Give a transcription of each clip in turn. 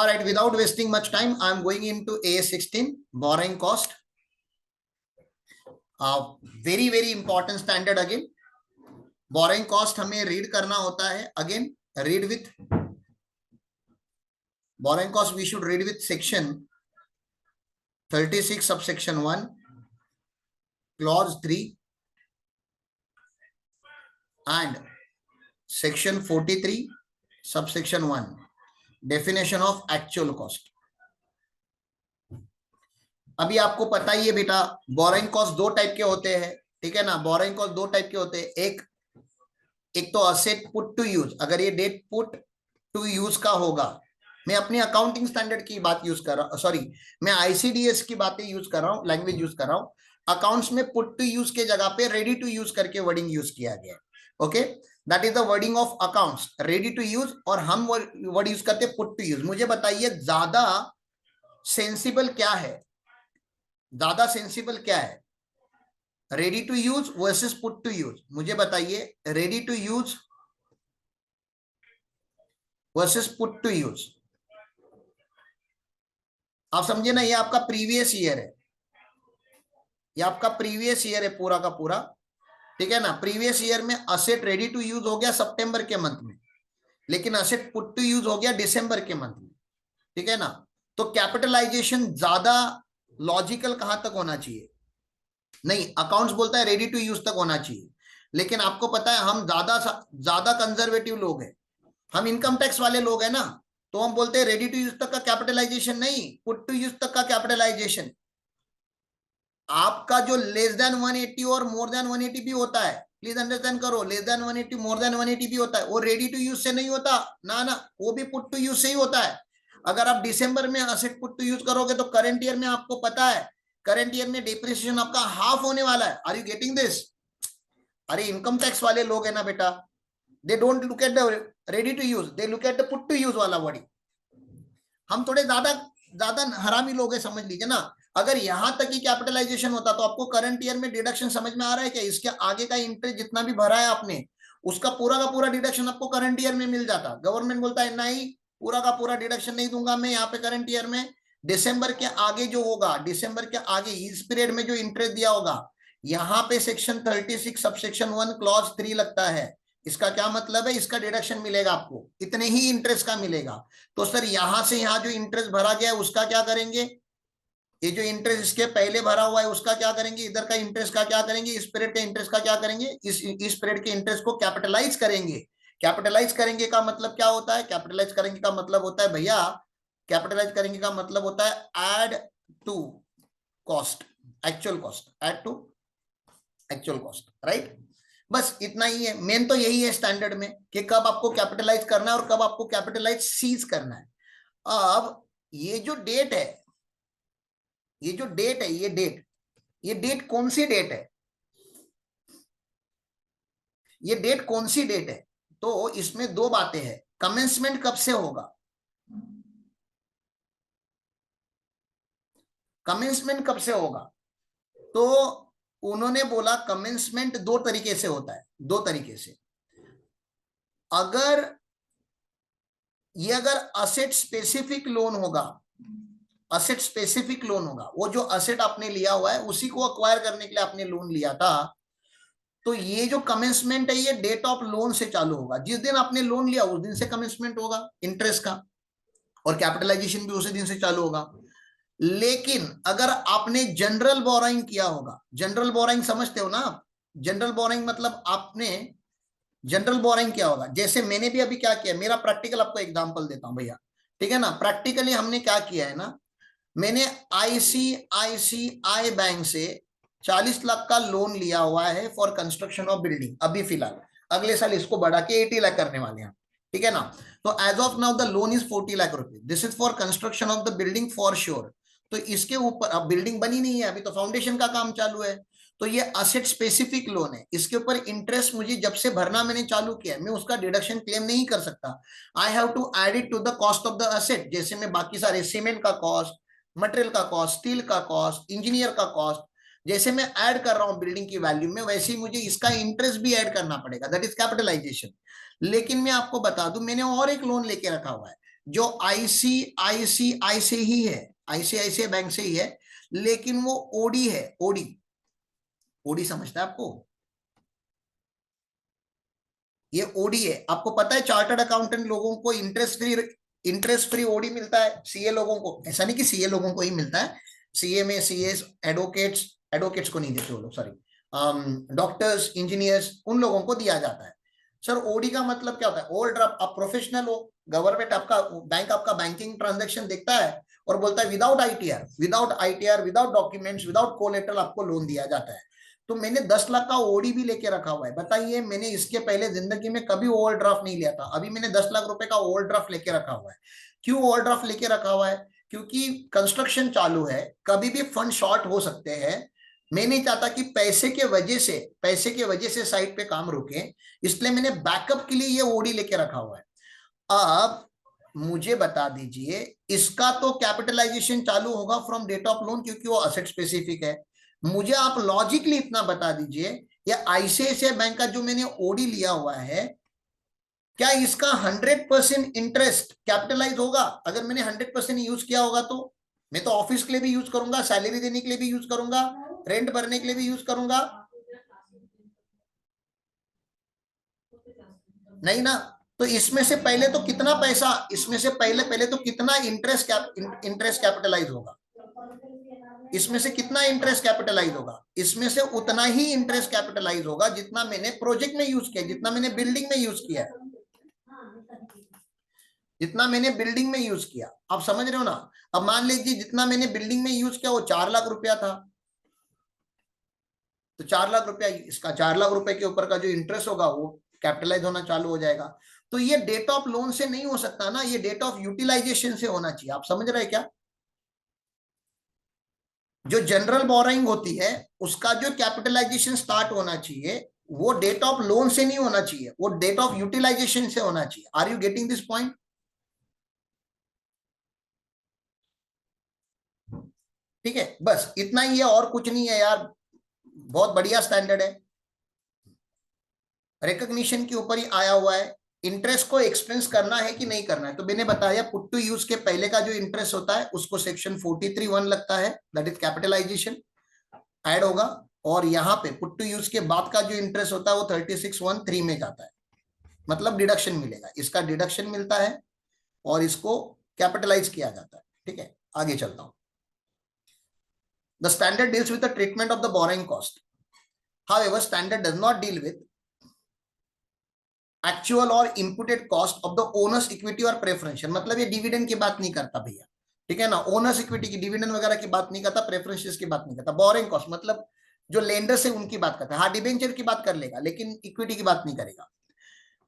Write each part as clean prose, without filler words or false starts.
All right, without wasting much time, I am going into AS16, borrowing cost. Very, very important standard again. Borrowing cost हमें read करना होता है. Again, read with borrowing cost. We should read with section 36 subsection 1, clause 3, and section 43 subsection 1, definition of actual cost. अभी आपको पता ही है बेटा, borrowing cost दो टाइप के होते हैं, ठीक है ना. बोरोइंग कॉस्ट दो टाइप के होते हैं. एक तो असेट पुट टू यूज. अगर ये डेट पुट टू यूज का होगा, मैं अपनी अकाउंटिंग स्टैंडर्ड की बात यूज कर रहा हूं, सॉरी मैं आईसीडीएस की बातें यूज कर रहा हूं, लैंग्वेज यूज कर रहा हूं. अकाउंट्स में पुट टू यूज के जगह पे रेडी टू यूज करके वर्डिंग यूज किया गया. Okay, that is the wording of accounts, ready to use. और हम वर्ड यूज करते हैं पुट टू यूज. मुझे बताइए ज्यादा सेंसिबल क्या है, ज्यादा सेंसिबल क्या है, ready to use versus put to use? मुझे बताइए, ready to use versus put to use. आप समझे ना, ये आपका प्रीवियस ईयर है, ये आपका प्रीवियस ईयर है पूरा का पूरा, ठीक है ना. प्रीवियस ईयर में असेट रेडी टू यूज हो गया सितंबर के मंथ में, लेकिन असेट पुट टू यूज हो गया दिसंबर के मंथ में, ठीक है ना. तो कैपिटलाइजेशन ज्यादा लॉजिकल कहां तक होना चाहिए? नहीं, अकाउंट्स बोलता है रेडी टू यूज तक होना चाहिए, लेकिन आपको पता है हम ज्यादा कंजर्वेटिव लोग हैं, हम इनकम टैक्स वाले लोग हैं ना, तो हम बोलते हैं रेडी टू यूज तक का कैपिटलाइजेशन नहीं, पुट टू यूज तक का कैपिटलाइजेशन. आपका जो लेस देन 180 और मोर देन 180 भी होता है, प्लीज अंडरस्टैंड करो, लेस देन 180 मोर देन 180 भी होता है, वो रेडी टू यूज से नहीं होता ना, वो भी पुट टू यूज से ही होता है. अगर आप दिसंबर में असेट पुट टू यूज करोगे तो करंट ईयर में आपको पता है, करंट ईयर में डिप्रिसिएशन आपका हाफ होने वाला है. Are you getting this? अरे इनकम टैक्स वाले लोग है ना बेटा, they don't look at the ready to use, they look at the put to use वाला वर्ड. हम थोड़े ज्यादा हरामी लोग हैं, समझ लीजिए ना. अगर यहां तक ही कैपिटलाइजेशन होता तो आपको करंट ईयर में डिडक्शन समझ में आ रहा है क्या? इसके आगे का इंटरेस्ट जितना भी भरा है आपने, उसका पूरा का पूरा डिडक्शन आपको करंट ईयर में मिल जाता. गवर्नमेंट बोलता है नहीं, पूरा का पूरा डिडक्शन नहीं दूंगा मैं यहाँ पे करंट ईयर में, दिसंबर के आगे जो होगा, दिसंबर के आगे इस पीरियड में जो इंटरेस्ट दिया होगा, यहाँ पे सेक्शन 36 सबसेक्शन 1 क्लॉज 3 लगता है. इसका क्या मतलब है? इसका डिडक्शन मिलेगा आपको, इतने ही इंटरेस्ट का मिलेगा. तो सर यहां से यहाँ जो इंटरेस्ट भरा गया है उसका क्या करेंगे? ये जो इंटरेस्ट इसके पहले भरा हुआ है उसका क्या करेंगे? इधर का इंटरेस्ट का क्या करेंगे? इस पीरियड के इंटरेस्ट का क्या करेंगे? इस पीरियड के इंटरेस्ट को कैपिटलाइज करेंगे. कैपिटलाइज करेंगे का मतलब क्या होता है? कैपिटलाइज करेंगे का मतलब होता है भैया, कैपिटलाइज करेंगे का मतलब होता है add to cost, actual cost, add to actual cost, right. बस इतना ही है. मेन तो यही है स्टैंडर्ड में कि कब आपको कैपिटलाइज करना है और कब आपको कैपिटलाइज सीज करना है. अब ये जो डेट है, ये जो डेट है, ये डेट कौन सी डेट है? ये डेट कौन सी डेट है? तो इसमें दो बातें हैं. कमेंसमेंट कब से होगा? कमेंसमेंट कब से होगा? तो उन्होंने बोला कमेंसमेंट दो तरीके से होता है, दो तरीके से. अगर असेट स्पेसिफिक लोन होगा, असेट स्पेसिफिक लोन होगा, वो जो असेट आपने लिया हुआ है उसी को अक्वायर करने के लिए आपने लोन लिया था, तो ये जो कमेंसमेंट है ये डेट ऑफ लोन से चालू होगा. जिस दिन आपने लोन लिया उस दिन से कमेंसमेंट होगा इंटरेस्ट का, और कैपिटलाइजेशन भी उसी दिन से चालू होगा. लेकिन अगर आपने जनरल बोरोइंग किया होगा, जनरल बोरोइंग समझते हो ना आप? जनरल बोरोइंग मतलब आपने जनरल बोरोइंग किया होगा. जैसे मैंने भी अभी क्या किया, मेरा प्रैक्टिकल आपको एग्जांपल देता हूं भैया, ठीक है ना. प्रैक्टिकली हमने क्या किया है ना, मैंने आईसीआईसीआई बैंक से 40 लाख का लोन लिया हुआ है फॉर कंस्ट्रक्शन ऑफ बिल्डिंग. अभी फिलहाल अगले साल इसको बढ़ा के 80 लाख करने वाले हैं, ठीक है ना. तो as of now the loan is 40 lakh रुपए. This is for construction of the building for sure. तो इसके ऊपर अब बिल्डिंग बनी नहीं है, अभी तो फाउंडेशन का काम चालू है. तो ये असेट स्पेसिफिक लोन है, इसके ऊपर इंटरेस्ट मुझे जब से भरना मैंने चालू किया, मैं उसका डिडक्शन क्लेम नहीं कर सकता. I have to add it to the cost of the asset. जैसे मैं बाकी सारे सीमेंट का कॉस्ट, मटेरियल का कॉस्ट, स्टील का कॉस्ट, इंजीनियर का कॉस्ट, जैसे मैं ऐड कर रहा हूं बिल्डिंग की वैल्यू में, वैसे ही मुझे इसका इंटरेस्ट भी ऐड करना पड़ेगा. That is capitalisation. लेकिन मैं आपको बता दूं, मैंने और एक लोन लेके रखा हुआ है. जो आईसीआईसीआई से ही है, आईसीआईसीआई बैंक से ही है, लेकिन वो ओडी है, ओडी। ओडी समझता है आपको? ये ओडी है। आपको पता है चार्टर्ड अकाउंटेंट लोगों को इंटरेस्ट फ्री ओडी मिलता है, सीए लोगों को ऐसा नहीं कि सीए लोगों को ही मिलता है, सीए में सीए, एडवोकेट्स, एडवोकेट्स को नहीं देते वो लोग, सॉरी, डॉक्टर्स, इंजीनियर्स, उन लोगों को दिया जाता है। सर ओडी का मतलब क्या होता है? Old draft. आप प्रोफेशनल हो, गवर्नमेंट आपका बैंक आपका बैंकिंग ट्रांजेक्शन देखता है और बोलता है without ITR, without documents, without collateral आपको लोन दिया जाता है। तो मैंने 10 लाख का ओडी भी लेके रखा हुआ है। बताइए, मैंने इसके पहले जिंदगी में कभी ओवर ड्राफ्ट नहीं लिया था, अभी मैंने 10 लाख रुपए का ओवर ड्राफ्ट लेके रखा हुआ है। क्यों ओवर ड्राफ्ट लेके रखा हुआ है? क्योंकि कंस्ट्रक्शन चालू है, कभी भी फंड शॉर्ट हो सकते हैं। मैं नहीं चाहता कि पैसे के वजह से साइट पे काम रुके, इसलिए मैंने बैकअप के लिए ये ओडी लेके रखा हुआ है। अब मुझे बता दीजिए, इसका तो कैपिटलाइजेशन चालू होगा फ्रॉम डेट ऑफ लोन, क्योंकि वो असेट स्पेसिफिक है। मुझे आप लॉजिकली इतना बता दीजिए, ये आईसीआईसीआई बैंक का जो मैंने ओडी लिया हुआ है, क्या इसका 100% इंटरेस्ट कैपिटलाइज होगा? अगर मैंने 100% यूज किया होगा तो मैं तो ऑफिस के लिए भी यूज करूंगा, सैलरी देने के लिए भी यूज करूंगा, रेंट भरने के लिए भी यूज करूंगा, नहीं ना? तो इसमें से पहले तो कितना पैसा, इसमें से पहले पहले तो कितना इंटरेस्ट कैपिटलाइज होगा? इसमें से कितना इंटरेस्ट कैपिटलाइज होगा? इसमें से उतना ही इंटरेस्ट कैपिटलाइज होगा जितना मैंने प्रोजेक्ट में यूज किया, जितना मैंने बिल्डिंग में यूज किया, जितना मैंने बिल्डिंग में यूज किया। आप समझ रहे हो ना? अब मान लीजिए जितना मैंने बिल्डिंग में यूज किया वो 4 लाख रुपया था, तो 4 लाख रुपया, इसका 4 लाख रुपए के ऊपर का जो इंटरेस्ट होगा वो कैपिटलाइज होना चालू हो जाएगा। तो ये डेट ऑफ लोन से नहीं हो सकता ना, ये डेट ऑफ यूटिलाइजेशन से होना चाहिए। आप समझ रहे हैं क्या? जो जनरल बोरोइंग होती है उसका जो कैपिटलाइजेशन स्टार्ट होना चाहिए, वो डेट ऑफ लोन से नहीं होना चाहिए, वो डेट ऑफ यूटिलाइजेशन से होना चाहिए। Are you getting this point? ठीक है, बस इतना ही है, और कुछ नहीं है यार, बहुत बढ़िया स्टैंडर्ड है, रिकॉग्निशन के ऊपर ही आया हुआ है। इंटरेस्ट को एक्सपेंस करना है कि नहीं करना है, तो मैंने बताया पुट टू यूज के पहले का जो इंटरेस्ट होता है उसको सेक्शन 43(1) लगता है, दैट इज कैपिटलाइजेशन, ऐड होगा। और यहाँ पे पुट टू यूज के बाद का जो इंटरेस्ट होता है वो 36(1)(3) में जाता है, मतलब डिडक्शन मिलेगा, इसका डिडक्शन मिलता है और इसको कैपिटलाइज किया जाता है। ठीक है, आगे चलता हूं। The standard deals with the treatment of the borrowing cost, however standard does not deal with actual or imputed cost of the owners equity or preferential. मतलब ये डिविडेंड की बात नहीं करता भैया, ठीक है ना? ओनर्स इक्विटी की, डिविडेंड वगैरह की बात नहीं करता, प्रेफरेंशियल की बात नहीं करता। बोरिंग कॉस्ट मतलब जो लेंडर्स है उनकी बात करता है। हाँ, डिबेंचर की बात कर लेगा लेकिन इक्विटी की बात नहीं करेगा।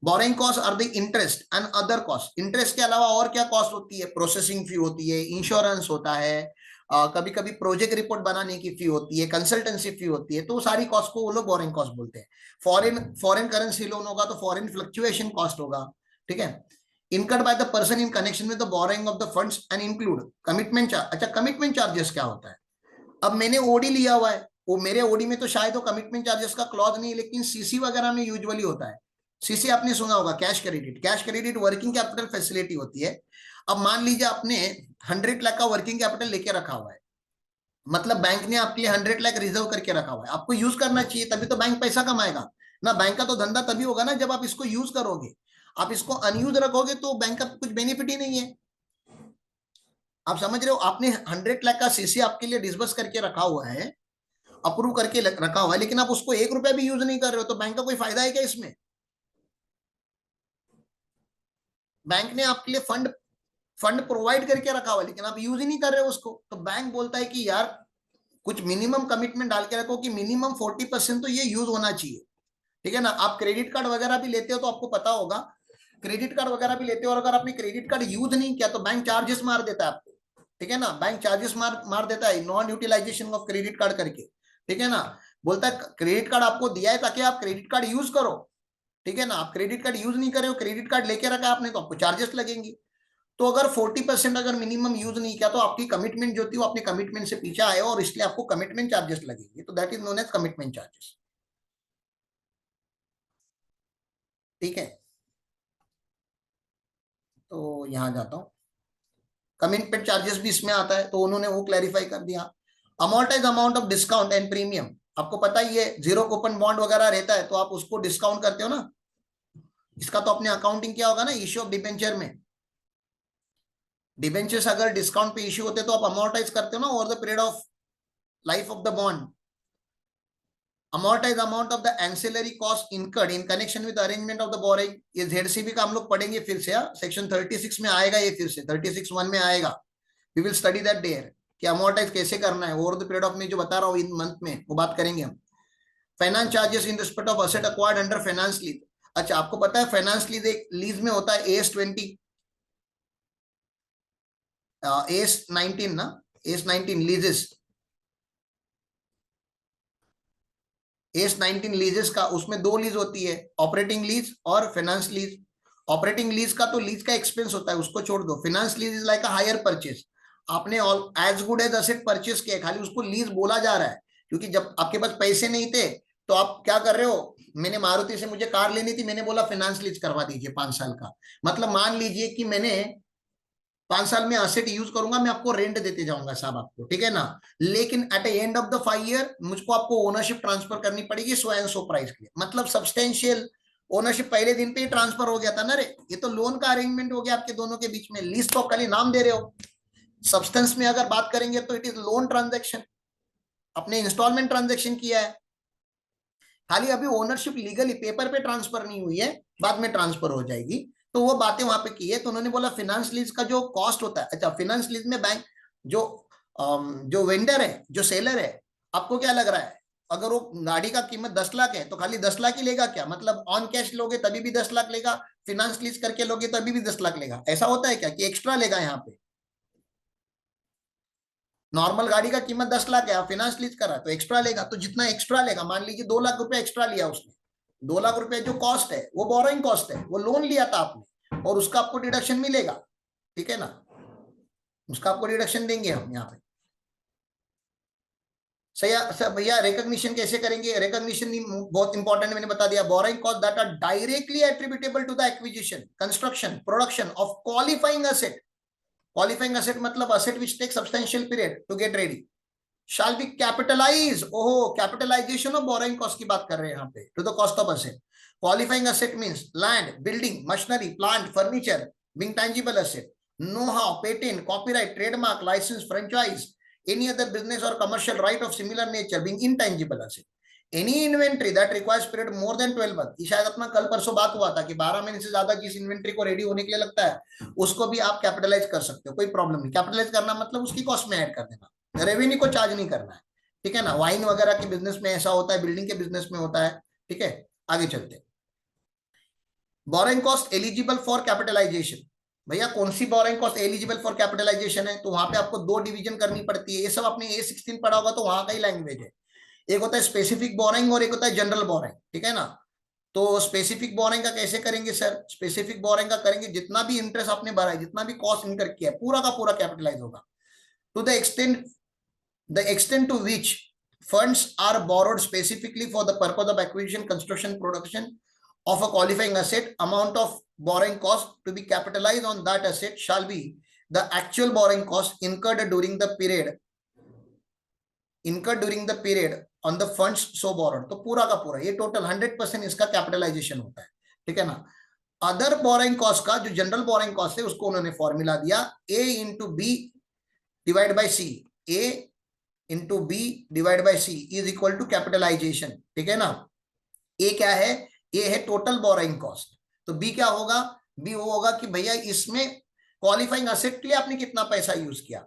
Borrowing cost are the interest and other cost. Interest के अलावा और क्या कॉस्ट होती है? प्रोसेसिंग फी होती है, इंश्योरेंस होता है, कभी कभी प्रोजेक्ट रिपोर्ट बनाने की फी होती है, कंसल्टेंसी फी होती है, तो सारी कॉस्ट को वो लोग बोरिंग कॉस्ट बोलते हैं। फॉरेन करेंसी लोन होगा तो फॉरेन फ्लक्चुएशन कॉस्ट होगा। ठीक है, incurred by the person in connection with the borrowing of the funds and include commitment charge. अच्छा, कमिटमेंट चार्जेस क्या होता है? अब मैंने ओडी लिया हुआ है, वो मेरे ओडी में तो शायद वो कमिटमेंट चार्जेस का क्लॉज नहीं है, लेकिन सीसी वगैरह में यूजुअली होता है। सीसी आपने सुना होगा, cash credit. Cash credit working capital facility होती है। अब मान लीजिए आपने 100 लाख का वर्किंग कैपिटल लेके रखा हुआ है, मतलब बैंक ने आपके लिए 100 लाख रिजर्व करके रखा हुआ है, आपको यूज करना चाहिए, तभी तो बैंक पैसा कमाएगा ना। बैंक का तो धंधा तभी होगा ना जब आप इसको यूज करोगे। आप इसको अनयूज रखोगे तो बैंक का कुछ बेनिफिट ही नहीं है। आप समझ रहे हो? आपने 100 लाख का सीसी आपके लिए डिसबर्स करके रखा हुआ है, अप्रूव करके रखा हुआ है, लेकिन आप उसको 1 रुपया भी यूज नहीं कर रहे हो, तो बैंक का कोई फायदा है क्या इसमें? बैंक ने आपके लिए फंड फंड प्रोवाइड करके रखा हुआ है, लेकिन आप यूज ही नहीं कर रहे हो उसको, तो बैंक बोलता है कि यार कुछ मिनिमम कमिटमेंट डाल के रखो कि मिनिमम 40% तो ये यूज होना चाहिए। ठीक है ना? आप क्रेडिट कार्ड वगैरह भी लेते हो तो आपको पता होगा, क्रेडिट कार्ड वगैरह भी लेते हो और अगर आपने क्रेडिट कार्ड यूज नहीं किया तो बैंक चार्जेस मार देता है आपको। ठीक है ना? बैंक चार्जेस मार मार देता है, non utilisation of credit card करके। ठीक है ना? बोलता है क्रेडिट कार्ड आपको दिया है ताकि आप क्रेडिट कार्ड यूज करो। ठीक है ना? आप क्रेडिट कार्ड यूज नहीं करे हो, क्रेडिट कार्ड लेके रखा आपने, तो आपको चार्जेस लगेंगी। तो अगर 40% अगर मिनिमम यूज नहीं किया तो आपकी कमिटमेंट जो थी वो अपने कमिटमेंट से पीछे आए और इसलिए आपको कमिटमेंट चार्जेस लगेंगे, तो that is known as commitment charges. ठीक है, तो यहां जाता हूँ, कमिटमेंट चार्जेस भी इसमें आता है, तो उन्होंने वो क्लैरिफाई कर दिया। Amortise amount of discount and premium, आपको पता ही है जीरो कूपन बॉन्ड वगैरह रहता है तो आप उसको डिस्काउंट करते हो ना, इसका तो अपने अकाउंटिंग किया होगा ना इश्यू ऑफ डिबेंचर में। डिबेंचर्स अगर डिस्काउंट पे इश्यू होते तो आप अमोर्टाइज करते हो ना over the period of life of the bond. Amortise amount of the ancillary cost incurred in connection with arrangement of the boring, ये जेडसीबी का हम लोग पढ़ेंगे फिर से, सेक्शन 36 में आएगा ये, फिर से 36(1) में आएगा, we will study that there कि अमोर्टाइज कैसे करना है ओवर द पीरियड ऑफ, में जो बता रहा हूँ इन मंथ में वो बात करेंगे हम। Finance charges in respect of asset acquired under finance lease, अच्छा आपको पता है फाइनेंस लीज एक लीज में होता है AS20 AS19 ना, AS19 लीजेस, AS19 लीजेस का, उसमें दो लीज होती है, ऑपरेटिंग लीज और फाइनेंस लीज। ऑपरेटिंग लीज का तो लीज का एक्सपेंस होता है, उसको छोड़ दो। Finance lease is like a hire purchase, आपने as good as asset purchase किया, खाली उसको लीज बोला जा रहा है, क्योंकि जब आपके पास पैसे नहीं थे तो आप क्या कर रहे हो, मैंने मारुति से मुझे कार लेनी थी, मैंने बोला फाइनेंस लीज करवा दीजिए 5 साल का, मतलब मान लीजिए कि मैंने 5 साल में असेट यूज करूंगा, मैं आपको रेंट देते जाऊंगा साहब आपको, ठीक है ना, लेकिन at the end of the 5 year मुझको आपको ओनरशिप ट्रांसफर करनी पड़ेगी सो एंड सो प्राइस के लिए, मतलब सब्सटेंशियल ओनरशिप पहले दिन पे ही ट्रांसफर हो गया था ना रे, ये तो लोन का अरेंजमेंट हो गया आपके दोनों के बीच में, लीज तो खाली नाम दे रहे हो, सब्सटेंस में अगर बात करेंगे तो इट इज लोन ट्रांजेक्शन, अपने इंस्टॉलमेंट ट्रांजेक्शन किया है, खाली अभी ओनरशिप लीगली पेपर पे ट्रांसफर नहीं हुई है, बाद में ट्रांसफर हो जाएगी, तो वो बातें वहां पे की है। तो उन्होंने बोला फाइनेंस लीज का जो कॉस्ट होता है, अच्छा फाइनेंस लीज में बैंक जो जो वेंडर है, जो सेलर है, आपको क्या लग रहा है, अगर वो गाड़ी का कीमत 10 लाख है तो खाली 10 लाख ही लेगा क्या, मतलब ऑन कैश लोगे तभी भी 10 लाख लेगा, फाइनेंस लीज करके लोगे तभी भी 10 लाख लेगा, ऐसा होता है क्या कि एक्स्ट्रा लेगा यहाँ पे? नॉर्मल गाड़ी का कीमत 10 लाख है, फाइनेंस लीज कर रहा है तो एक्स्ट्रा लेगा, तो जितना एक्स्ट्रा लेगा, मान लीजिए 2 लाख रुपए एक्स्ट्रा लिया उसने, 2 लाख रुपए जो कॉस्ट है वो बोरोइंग कॉस्ट है, वो लोन लिया था आपने, और उसका आपको डिडक्शन मिलेगा, ठीक है ना, उसका आपको डिडक्शन देंगे हम यहाँ पे। सही भैया, रिकॉग्निशन कैसे करेंगे, रिकॉग्निशन बहुत इंपॉर्टेंट मैंने बता दिया, borrowing cost that are directly attributable to the acquisition, construction, production of qualifying asset, qualifying asset मतलब asset which take substantial period to get ready, shall be capitalized, ओहो कैपिटलाइजेशन ऑफ बोरोइंग कॉस्ट की बात कर रहे हैं यहाँ पे, to the cost of asset. Qualifying asset means land, building, machinery, plant, furniture, being tangible asset, know-how, patent, copyright, trademark, license, franchise, any other business or commercial right of similar nature being intangible asset, any inventory that requires period more than 12 months, ये शायद अपना कल परसों बात हुआ था कि 12 महीने से ज्यादा जिस इन्वेंट्री को रेडी होने के लिए लगता है उसको भी आप कैपिटलाइज कर सकते हो, कोई प्रॉब्लम नहीं, कैपिटलाइज करना मतलब उसकी कॉस्ट में ऐड कर देना, रेवेन्यू को चार्ज नहीं करना है, ठीक है ना, वाइन वगैरह के बिजनेस में ऐसा होता है, बिल्डिंग के बिजनेस में होता है, ठीक है। आगे चलते, borrowing cost eligible for capitalization, भैया कौन सी borrowing cost eligible for capitalization है, तो वहां पे आपको 2 डिवीजन करनी पड़ती है, ये सब आपने A16 पढ़ा होगा तो वहां का ही लैंग्वेज है, एक होता है स्पेसिफिक बोरोइंग और एक होता है जनरल बोरोइंग, ठीक है ना। तो स्पेसिफिक बोरोइंग का कैसे करेंगे सर, स्पेसिफिक बोरोइंग का करेंगे जितना भी इंटरेस्ट आपने भरा है, जितना भी कॉस्ट इनकर किया है, पूरा का पूरा कैपिटलाइज होगा, to the extent to which funds are borrowed specifically for the purpose of acquisition, construction, production of a qualifying asset, amount of borrowing cost to be capitalized on that asset shall be the actual borrowing cost incurred during the period on the funds so borrowed, तो पूरा का पूरा ये total 100% इसका capitalisation होता है, ठीक है ना। अदर बोरोइंग कॉस्ट का जो जनरल बोरोइंग कॉस्ट है उसको उन्होंने फॉर्मूला दिया A into B divide by C, A into B divide by C is equal to capitalisation, ठीक है ना। ए क्या है, ए है टोटल बोरोइंग कॉस्ट, तो बी क्या होगा, बी वो होगा कि भैया इसमें क्वालिफाइंग असेट के लिए आपने कितना पैसा यूज किया,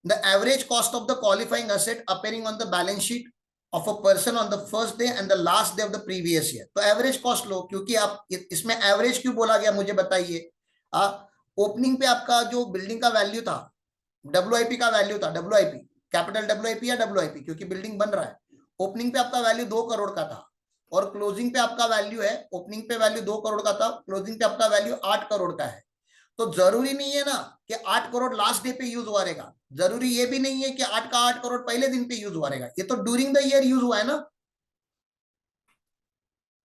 the average cost of the qualifying asset appearing on the balance sheet of a person on the first day and the last day of the previous year, तो एवरेज कॉस्ट लो, क्योंकि आप इसमें average क्यों बोला गया मुझे बताइए। Opening पे आपका जो बिल्डिंग का वैल्यू था, WIP का वैल्यू था, WIP कैपिटल WIP या WIP, क्योंकि बिल्डिंग बन रहा है, ओपनिंग पे आपका वैल्यू 2 करोड़ का था और क्लोजिंग पे आपका वैल्यू है, ओपनिंग पे वैल्यू 2 करोड़ का था, क्लोजिंग पे आपका वैल्यू 8 करोड़ का है, तो जरूरी नहीं है ना कि 8 करोड़ लास्ट डे पे यूज हुआ रहेगा, जरूरी ये भी नहीं है कि 8 का 8 करोड़ पहले दिन पे यूज हुआ रहेगा, ये तो ड्यूरिंग द ईयर यूज हुआ है ना।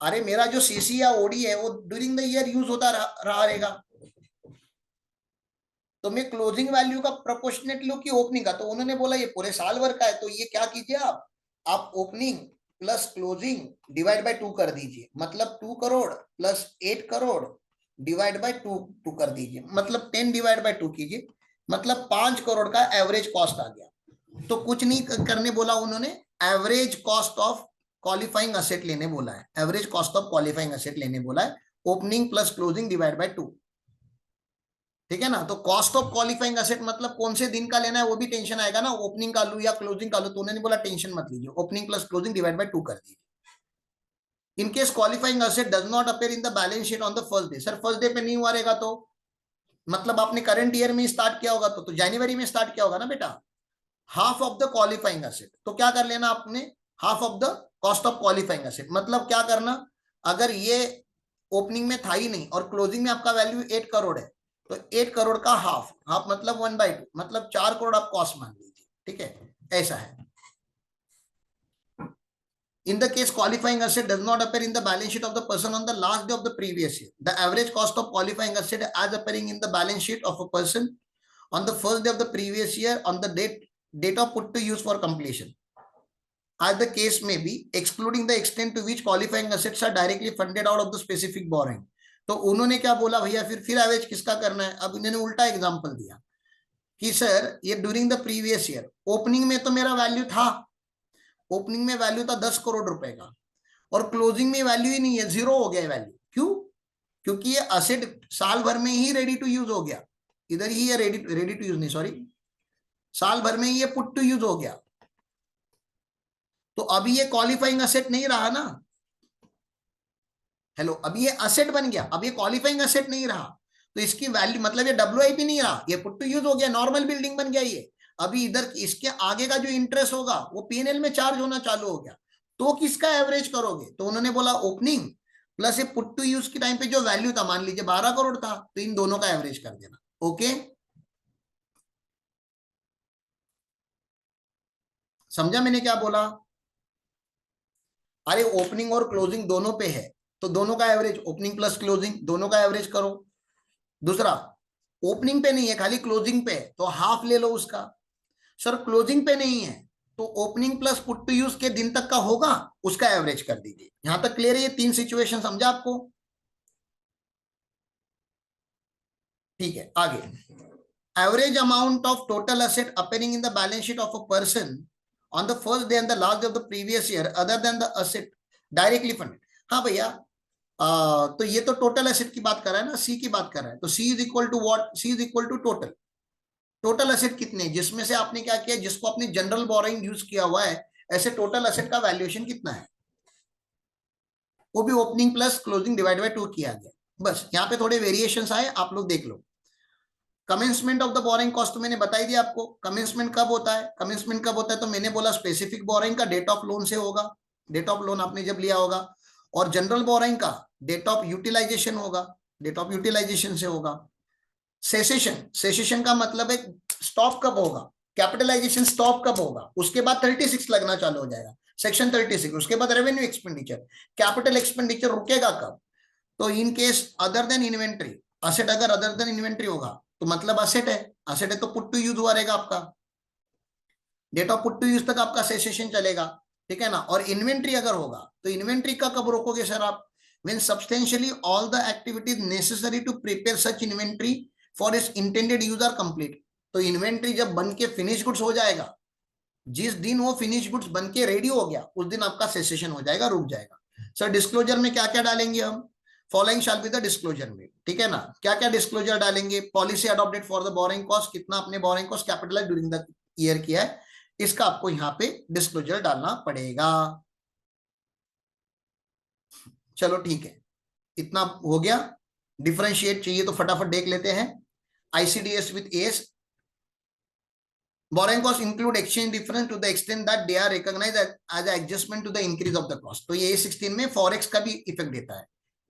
अरे मेरा जो CC या OD है वो ड्यूरिंग द ईयर यूज होता रहा रहेगा, तो मैं क्लोजिंग वैल्यू का प्रोपोर्शनेट लूं कि ओपनिंग का, तो उन्होंने बोला ये पूरे साल भर का है, तो ये क्या कीजिए आप opening plus closing divide by 2 कर दीजिए, मतलब 2 crore plus 8 crore divide by 2 कर दीजिए, मतलब 10 डिवाइड बाय 2 कीजिए, मतलब 5 करोड़ का एवरेज कॉस्ट आ गया। तो कुछ नहीं करने बोला उन्होंने, average cost of qualifying asset लेने बोला है, average cost of qualifying asset लेने बोला है, opening plus closing divide by 2। ठीक है ना। तो कॉस्ट ऑफ क्वालिफाइंग असेट मतलब कौन से दिन का लेना है वो भी टेंशन आएगा ना, ओपनिंग का लू या क्लोजिंग का लू, तो उन्होंने बोला टेंशन मत लीजिए, opening plus closing divide by 2 कर दीजिए। In case qualifying asset does not appear in the balance sheet on the first day, sir first day पे नहीं हुआ रहेगा तो मतलब आपने करंट ईयर में स्टार्ट किया होगा तो जनवरी में स्टार्ट किया होगा ना बेटा, half of the qualifying asset, तो क्या कर लेना आपने, half of the cost of qualifying asset, मतलब क्या करना, अगर ये ओपनिंग में था ही नहीं और क्लोजिंग में आपका वैल्यू 8 करोड़ है, तो 8 करोड़ का हाफ, हाफ मतलब 1/2, मतलब 4 करोड़ आप कॉस्ट मान लीजिए। ठीक है, ऐसा है। In the case qualifying asset does not appear in the balance sheet of the person on the last day of the previous year, the average cost of qualifying asset as appearing in the balance sheet of a person on the first day of the previous year on the date of put to use for completion, as the case may be, excluding the extent to which qualifying assets are directly funded out of the specific borrowing। तो उन्होंने क्या बोला भैया, फिर average किसका करना है, अब इन्होंने उल्टा एग्जांपल दिया कि सर ये during the previous year opening में तो मेरा वैल्यू था, ओपनिंग में वैल्यू था 10 करोड़ रुपए का, और क्लोजिंग में वैल्यू ही नहीं है, जीरो हो गया वैल्यू। क्यों? क्योंकि ये असेट साल भर में ही रेडी टू यूज हो गया, इधर ही है रेडी टू यूज नहीं, सॉरी, साल भर में ही ये पुट टू यूज हो गया, तो अभी ये क्वालिफाइंग असेट नहीं रहा ना, हेलो, अभी ये असेट बन गया, अब ये क्वालिफाइंग असेट नहीं रहा, तो इसकी वैल्यू मतलब ये WIP नहीं रहा, ये पुट टू यूज हो गया, नॉर्मल बिल्डिंग बन गया ये। अभी इधर इसके आगे का जो इंटरेस्ट होगा वो P&L में चार्ज होना चालू हो गया, तो किसका एवरेज करोगे, तो उन्होंने बोला ओपनिंग प्लस ये पुट टू यूज के टाइम पे जो वैल्यू था, मान लीजिए 12 करोड़ था, तो इन दोनों का एवरेज कर देना। ओके, समझा मैंने क्या बोला? अरे ओपनिंग और क्लोजिंग दोनों पे है, तो दोनों का एवरेज, ओपनिंग प्लस क्लोजिंग दोनों का एवरेज करो। दूसरा, ओपनिंग पे नहीं है खाली क्लोजिंग पे है, तो हाफ ले लो उसका। सर क्लोजिंग पे नहीं है तो opening plus put to use के दिन तक का होगा, उसका एवरेज कर दीजिए। यहां तक क्लियर है? ये 3 सिचुएशन समझा आपको? ठीक है, आगे, average amount of total asset appearing in the balance sheet of a person on the first day and the last day of the previous year other than the asset directly funded. हाँ भैया, तो ये तो total asset की बात कर रहा है ना, सी की बात कर रहा है, तो C is equal to what, C is equal to total. Total asset कितने, जिसमें से आपने क्या किया, जिसको आपने जनरल बोरोइंग यूज किया हुआ है, ऐसे टोटल एसेट का वैल्यूएशन कितना है, वो भी opening plus closing divide by 2 किया गया। बस यहाँ पे थोड़े वेरिएशंस आए, आप लोग देख लो। Commencement of the borrowing cost तो मैंने बता ही दिया आपको, कमेंसमेंट कब होता है, कमेंसमेंट कब होता है, तो मैंने बोला स्पेसिफिक बोरिंग का डेट ऑफ लोन से होगा, डेट ऑफ लोन आपने जब लिया होगा, और जनरल बोरिंग का डेट ऑफ यूटिलाइजेशन होगा, डेट ऑफ यूटिलाइजेशन से होगा। सेसेशन, सेसेशन का मतलब है स्टॉप कब होगा, कैपिटलाइजेशन स्टॉप कब होगा, उसके बाद 36 लगना चालू हो जाएगा, सेक्शन 36, उसके बाद रेवेन्यू एक्सपेंडिचर, कैपिटल एक्सपेंडिचर रुकेगा कब, तो in case other than inventory, asset अगर अदर देन इन्वेंट्री होगा तो मतलब असेट है, असेट है तो पुट टू यूज हुआ रहेगा आपका, date of put to use तक आपका सेसेशन चलेगा। ठीक है ना, और इन्वेंट्री अगर होगा तो इन्वेंट्री का कब रोकोगे सर आप, when substantially all the activities necessary to prepare such inventory for its intended use are complete। तो इन्वेंट्री जब बन के फिनिश गुड्स हो जाएगा, जिस दिन वो फिनिश गुड्स बन के रेडी हो गया उस दिन आपका सेसेशन हो जाएगा, रुक जाएगा। सर डिस्क्लोजर में क्या क्या डालेंगे हम, following shall be the disclosure में। ठीक है ना, क्या क्या डिस्क्लोजर डालेंगे, policy adopted for the borrowing cost, कितना अपने borrowing cost capitalise during the year किया है, इसका आपको यहाँ पे डिस्क्लोजर डालना पड़ेगा। चलो ठीक है, इतना हो गया। डिफरेंशिएट चाहिए तो फटाफट देख लेते हैं। ICDS with S, borrowing cost include exchange difference to the extent that they are recognized as an adjustment to the increase of the cost। तो ये A16 में फॉरेक्स का भी इफेक्ट देता है।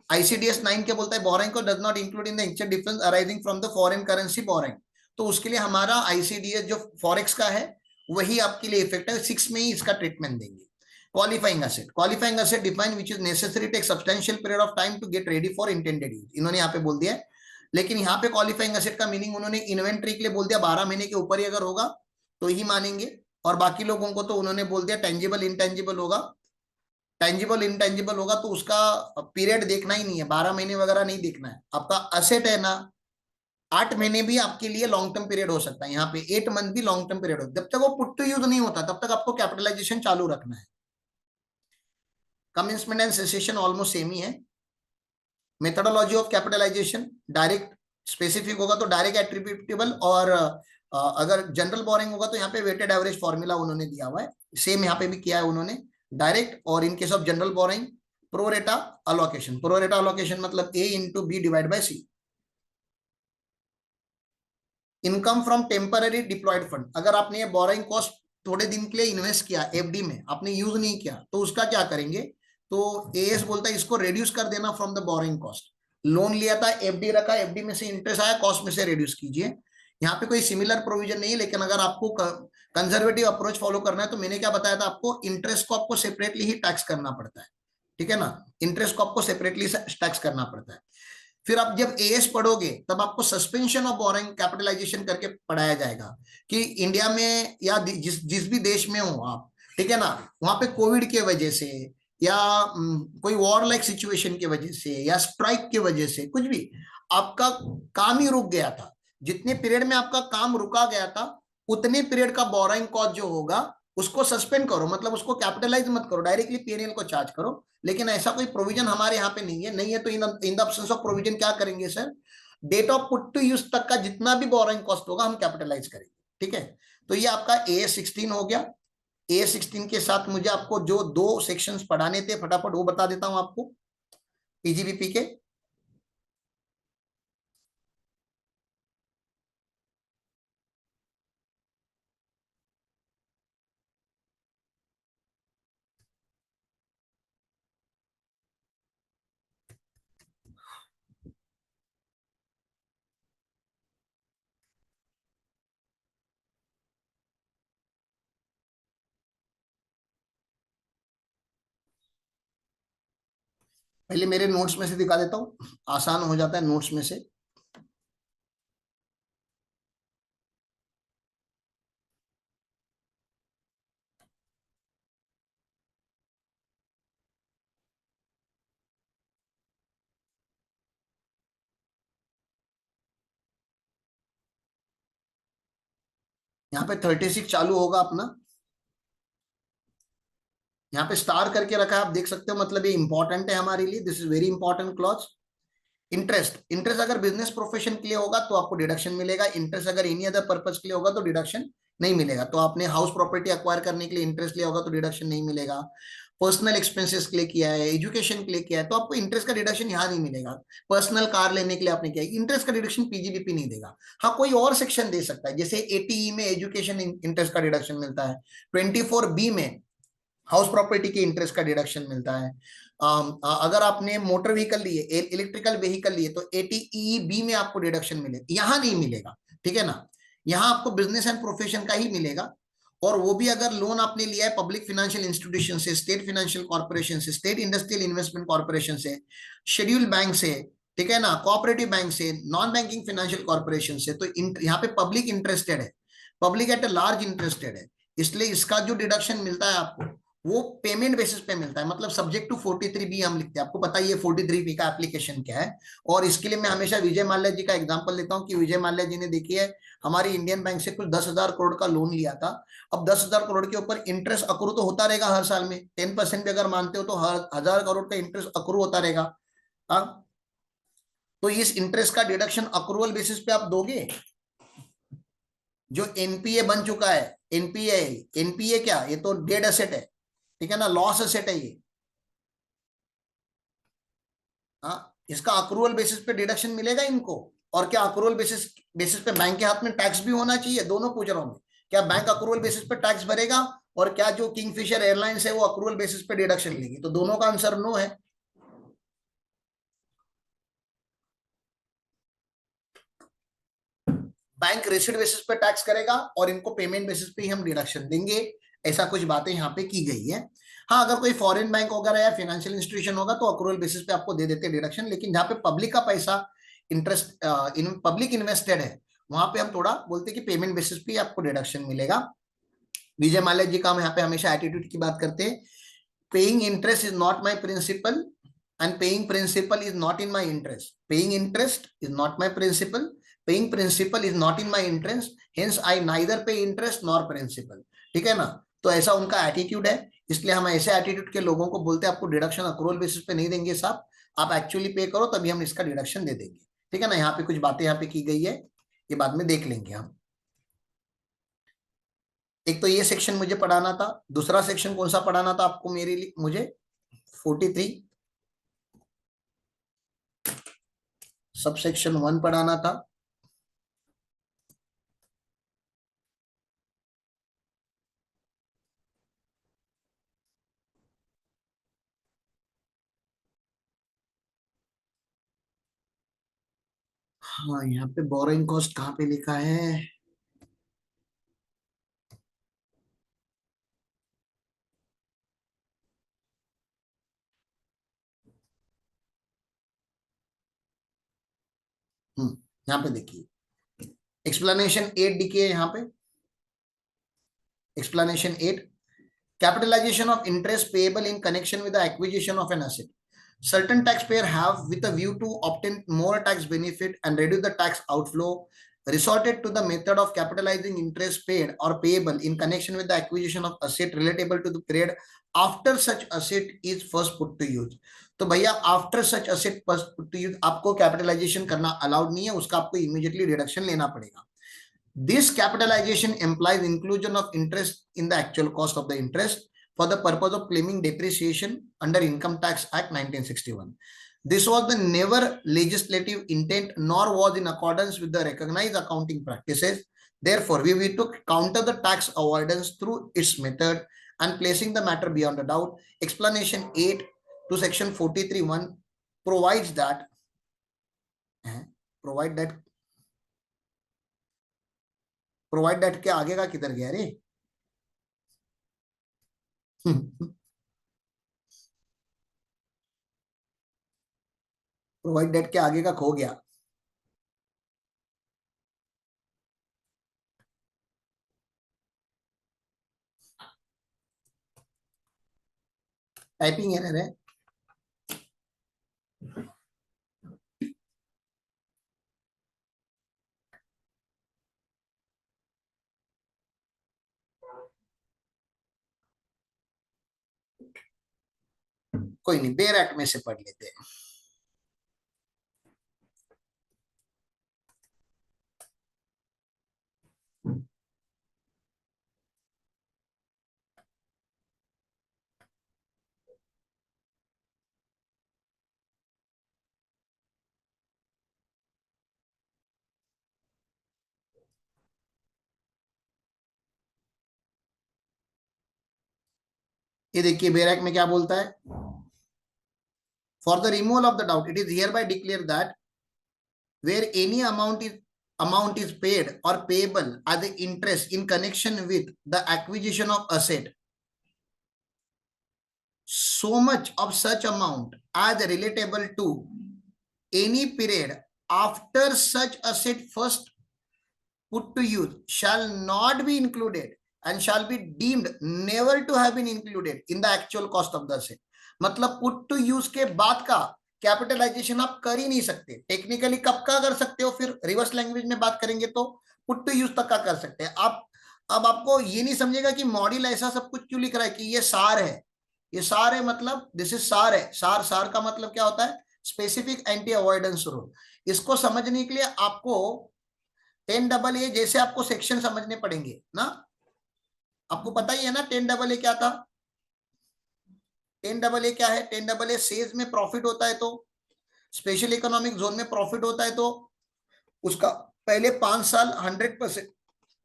ICDS 9 क्या बोलता है, borrowing cost does not include in the exchange difference arising from the foreign currency borrowing। तो उसके लिए हमारा ICDS जो फॉरेक्स का है वही आपके लिए इफेक्ट है, 6 में ही इसका ट्रीटमेंट देंगे। Qualifying asset, qualifying asset define which is necessary take substantial period of time to get ready for intended use. इन्होंने यहाँ पे बोल दिया लेकिन यहाँ पे क्वालिफाइंग एसेट का मीनिंग उन्होंने इन्वेंट्री के लिए बोल दिया 12 महीने के ऊपर ही अगर होगा तो ही मानेंगे, और बाकी लोगों को तो उन्होंने बोल दिया टेंजिबल इंटेंजिबल होगा। टेंजिबल इंटेंजिबल होगा तो उसका पीरियड देखना ही नहीं है, 12 महीने वगैरह नहीं देखना है। आपका असेट है ना, 8 महीने भी आपके लिए लॉन्ग टर्म पीरियड हो सकता है, यहाँ पे 8 मंथ भी लॉन्ग टर्म पीरियड हो, जब तक वो पुट टू यूज नहीं होता तब तक आपको कैपिटलाइजेशन चालू रखना है। Commencement and cessation almost same ही है। Methodology of capitalisation direct specific होगा तो डायरेक्ट एट्रीब्यूटेबल, और अगर जनरल बोरिंग होगा तो यहाँ पे वेटेड एवरेज फॉर्मूला उन्होंने दिया हुआ है, सेम यहाँ पे भी किया है उन्होंने डायरेक्ट। और in case of general borrowing pro rata allocation, pro rata allocation मतलब A into B divide by C. Income from temporary deployed fund, अगर आपने ये बोरिंग कॉस्ट थोड़े दिन के लिए इन्वेस्ट किया एफडी में, आपने यूज नहीं किया तो उसका क्या करेंगे, तो एएस बोलता है इसको रिड्यूस कर देना from the borrowing cost. Loan लिया था, एफडी रखा, एफडी में से इंटरेस्ट आया, कॉस्ट में से रिड्यूस कीजिए। यहाँ पे कोई सिमिलर प्रोविजन नहीं है, लेकिन अगर आपको कंजर्वेटिव अप्रोच फॉलो करना है तो मैंने क्या बताया था आपको, इंटरेस्ट को आपको सेपरेटली ही टैक्स करना पड़ता है, ठीक है ना, इंटरेस्ट को आपको सेपरेटली टैक्स करना पड़ता है। फिर आप जब एएस पढ़ोगे तब आपको सस्पेंशन ऑफ बोरिंग कैपिटलाइजेशन करके पढ़ाया जाएगा कि इंडिया में या जिस भी देश में हो आप, ठीक है ना, वहां पे कोविड के वजह से या कोई वॉर लाइक सिचुएशन की वजह से या स्ट्राइक की वजह से कुछ भी आपका काम ही रुक गया था, जितने पीरियड में आपका काम रुका गया था उतने पीरियड का बोरिंग कॉस्ट जो होगा उसको सस्पेंड करो, मतलब उसको कैपिटलाइज मत करो, डायरेक्टली पीएनएल को चार्ज करो। लेकिन ऐसा कोई प्रोविजन हमारे यहाँ पे नहीं है, नहीं है तो in the absence of provision क्या करेंगे sir, date of put to use तक का जितना भी बोरिंग कॉस्ट होगा हम कैपिटलाइज करेंगे, ठीक है। तो ये आपका ए16 हो गया। ए16 के साथ मुझे आपको जो 2 सेक्शंस पढ़ाने थे फटाफट वो बता देता हूं आपको पीजीबीपी के। पहले मेरे नोट्स में से दिखा देता हूं, आसान हो जाता है नोट्स में से। यहाँ पे 36 चालू होगा अपना, यहाँ पे स्टार करके रखा है आप देख सकते हो, मतलब ये इंपॉर्टेंट है हमारे लिए, this is very important clause. Interest, interest अगर बिजनेस प्रोफेशन के लिए होगा तो आपको डिडक्शन मिलेगा, इंटरेस्ट अगर एनी अदर पर्पज के लिए होगा तो डिडक्शन नहीं मिलेगा। तो आपने हाउस प्रॉपर्टी एक्वायर करने के लिए इंटरेस्ट लिया होगा तो डिडक्शन नहीं मिलेगा, पर्सनल एक्सपेंसेस के लिए किया है, एजुकेशन के लिए किया है तो आपको इंटरेस्ट का डिडक्शन यहाँ नहीं मिलेगा। पर्सनल कार लेने के लिए आपने किया है, इंटरेस्ट का डिडक्शन पीजीबीपी नहीं देगा। हाँ कोई और सेक्शन दे सकता है, जैसे 80E में एजुकेशन इंटरेस्ट का डिडक्शन मिलता है, 24B में हाउस प्रॉपर्टी के इंटरेस्ट का डिडक्शन मिलता है। अगर आपने मोटर व्हीकल लिए, इलेक्ट्रिकल व्हीकल लिए तो 80EB में आपको डिडक्शन मिलेगा, यहां नहीं मिलेगा, ठीक है ना, यहां आपको बिजनेस एंड प्रोफेशन का ही मिलेगा। और वो भी अगर लोन आपने लिया है पब्लिक फाइनेंशियल इंस्टीट्यूशन से, स्टेट फाइनेंशियल कॉर्पोरेशन से, स्टेट इंडस्ट्रियल इन्वेस्टमेंट कॉर्पोरेशन से, शेड्यूल बैंक से, ठीक है ना, कोऑपरेटिव बैंक से, नॉन बैंकिंग फाइनेंशियल कॉर्पोरेशन से, तो यहाँ पे पब्लिक इंटरेस्टेड है, public at a large interested है, इसलिए इसका जो डिडक्शन मिलता है आपको वो पेमेंट बेसिस पे मिलता है, मतलब सब्जेक्ट टू 43B हम लिखते हैं। आपको पता ही है 43B का एप्लीकेशन क्या है, और इसके लिए मैं हमेशा विजय माल्या जी का एग्जांपल लेता हूं कि विजय माल्या जी ने देखी है हमारी इंडियन बैंक से कुछ 10,000 करोड़ का लोन लिया था। अब 10,000 करोड़ के ऊपर इंटरेस्ट अक्रू तो होता रहेगा हर साल में, 10% भी अगर मानते हो तो हर 1,000 करोड़ का इंटरेस्ट अक्रू होता रहेगा। हाँ, तो इस इंटरेस्ट का डिडक्शन अक्रूवल बेसिस पे आप दोगे। जो एनपीए बन चुका है, एनपीए, एनपीए क्या, ये तो डेड एसेट है, ठीक है ना, लॉस एसेट है ये। हाँ, इसका अक्रूवल बेसिस पे डिडक्शन मिलेगा इनको। और क्या अक्रूवल बेसिस बेसिस पे बैंक के हाथ में टैक्स भी होना चाहिए, दोनों पूछ रहा हूं मैं, क्या बैंक अक्रूवल बेसिस पे टैक्स भरेगा और क्या जो किंगफिशर एयरलाइंस है वो अक्रूवल बेसिस पे डिडक्शन लेगी, तो दोनों का आंसर नो है। बैंक रिसीट बेसिस पे टैक्स करेगा और इनको पेमेंट बेसिस पे ही हम डिडक्शन देंगे, ऐसा कुछ बातें यहाँ पे की गई है। हाँ, अगर कोई फॉरेन बैंक वगैरह या फाइनेंशियल इंस्टीट्यूशन होगा तो अक्रूवल बेसिस पे आपको दे देते हैं डिडक्शन, लेकिन जहाँ पे पब्लिक का पैसा इंटरेस्ट इन पब्लिक इन्वेस्टेड है, वहां पे हम थोड़ा बोलते हैं कि पेमेंट बेसिस पे आपको डिडक्शन मिलेगा। विजय माल्या जी का हम यहाँ पे हमेशा एटीट्यूड की बात करते हैं, paying interest is not my principal and paying principal is not in my interest. Paying interest is not my principal. Paying principal is not in my interest. Hence I neither pay interest nor principal. ठीक है ना? तो ऐसा उनका attitude है, इसलिए हम ऐसे एटीट्यूड के लोगों को बोलते हैं आपको डिडक्शन अक्रूवल बेसिस पे नहीं देंगे साहब, आप एक्चुअली पे करो तभी हम इसका डिडक्शन दे देंगे। ठीक है ना? यहाँ पे कुछ बातें यहाँ पे की गई है, ये बाद में देख लेंगे हम। एक तो ये सेक्शन मुझे पढ़ाना था, दूसरा सेक्शन कौन सा पढ़ाना था आपको मेरे लिए, मुझे 43 सबसेक्शन 1 पढ़ाना था। हाँ, यहाँ पे बोरोइंग कॉस्ट कहाँ पे लिखा है? यहाँ पे देखिए एक्सप्लेनेशन 8 दिखिए यहाँ पे, explanation 8, capitalization of interest payable in connection with the acquisition of an asset. Certain taxpayer have, with a view to obtain more tax benefit and reduce the tax outflow, resorted to the method of capitalizing interest paid or payable in connection with the acquisition of asset relatable to the period after such asset is first put to use. तो भैया after such asset first put to use आपको capitalisation करना allowed नहीं है, उसका आपको immediately deduction लेना पड़ेगा। This capitalization implies inclusion of interest in the actual cost of the interest for the purpose of claiming depreciation under Income Tax Act 1961. This was the never legislative intent nor was in accordance with the recognized accounting practices. Therefore, we to counter the tax avoidance through its method and placing the matter beyond a doubt. Explanation 8 to section 43(1) provides that provide that के आगे का किधर गया रे? Provide that के आगे का खो गया। टाइपिंग एरर है। कोई नहीं, बेयर एक्ट में से पढ़ लेते हैं। ये देखिए बेयर एक्ट में क्या बोलता है, for the removal of the doubt it is hereby declare that where any amount is paid or payable as the interest in connection with the acquisition of asset, so much of such amount as relatable to any period after such asset first put to use shall not be included and shall be deemed never to have been included in the actual cost of the asset. मतलब put to use के बाद का capitalisation आप कर ही नहीं सकते। Technically कब का कर सकते हो, फिर रिवर्स लैंग्वेज में बात करेंगे तो पुट टू यूज तक का कर सकते हैं आप। अब आपको ये नहीं समझेगा कि मॉड्यूल ऐसा सब कुछ क्यों लिख रहा है कि ये सार है, ये सार है मतलब दिस इज सार है। सार सार का मतलब क्या होता है? Specific anti avoidance rule. इसको समझने के लिए आपको 10AA जैसे आपको सेक्शन समझने पड़ेंगे ना। आपको पता ही है ना 10AA क्या था? 10AA क्या है? 10AA सेज में प्रॉफिट होता है तो स्पेशल इकोनॉमिक जोन में प्रॉफिट होता है तो उसका पहले 5 साल 100%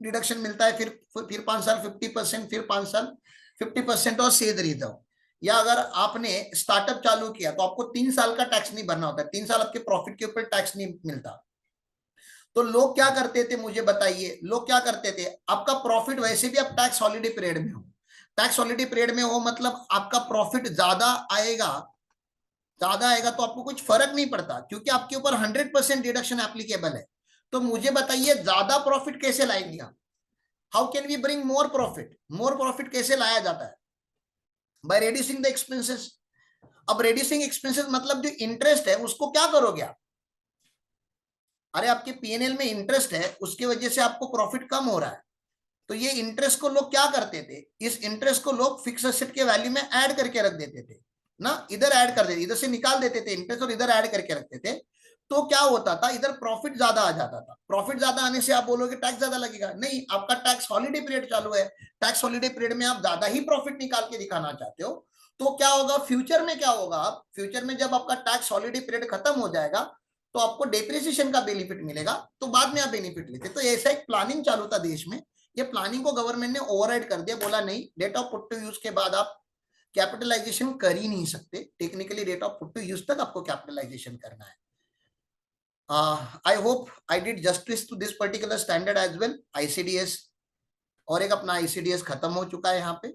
डिडक्शन मिलता है, फिर 5 साल 50%, फिर 5 साल 50% और सेज रिजर्व। या अगर आपने स्टार्टअप चालू किया तो आपको 3 साल का टैक्स नहीं भरना होता, 3 साल आपके प्रॉफिट के ऊपर टैक्स नहीं मिलता। तो लोग क्या करते थे मुझे बताइए, लोग क्या करते थे? आपका प्रॉफिट वैसे भी आप टैक्स हॉलिडे पीरियड में हो, टैक्स हॉलिडे पीरियड में हो मतलब आपका प्रॉफिट ज्यादा आएगा ज्यादा आएगा तो आपको कुछ फर्क नहीं पड़ता, क्योंकि आपके ऊपर 100% डिडक्शन एप्लीकेबल है। तो मुझे बताइए ज्यादा प्रॉफिट कैसे लाएंगे आप? How can we bring more profit? More profit कैसे लाया जाता है? By reducing the expenses. अब रिड्यूसिंग एक्सपेंसेस मतलब जो इंटरेस्ट है उसको क्या करोगे आप? अरे आपके पीएनएल में इंटरेस्ट है, उसकी वजह से आपको प्रॉफिट कम हो रहा है, तो ये इंटरेस्ट को लोग क्या करते थे, इस इंटरेस्ट को लोग फिक्स एसेट के वैल्यू में ऐड करके रख देते थे ना, इधर ऐड कर देते, इधर से निकाल देते थे इंटरेस्ट और इधर ऐड करके रखते थे। तो क्या होता था, इधर प्रॉफिट ज्यादा आ जाता था। प्रॉफिट ज्यादा आने से आप बोलोगे टैक्स ज्यादा लगेगा, नहीं, आपका टैक्स हॉलीडे पीरियड चालू है, टैक्स हॉलीडे पीरियड में आप ज्यादा ही प्रॉफिट निकाल के दिखाना चाहते हो। तो क्या होगा फ्यूचर में, क्या होगा, फ्यूचर में जब आपका टैक्स हॉलीडे पीरियड खत्म हो जाएगा तो आपको डेप्रिसिएशन का बेनिफिट मिलेगा, तो बाद में आप बेनिफिट लेते। तो ऐसा एक प्लानिंग चालू था देश में। ये प्लानिंग को गवर्नमेंट ने ओवरराइड कर दिया, बोला नहीं, date of put to use के बाद आप कैपिटलाइजेशन कर ही नहीं सकते, technically date of put to use तक आपको कैपिटलाइजेशन करना है। I hope I did justice to this particular standard as well, ICDS. और एक अपना आईसीडीएस खत्म हो चुका है यहाँ पे।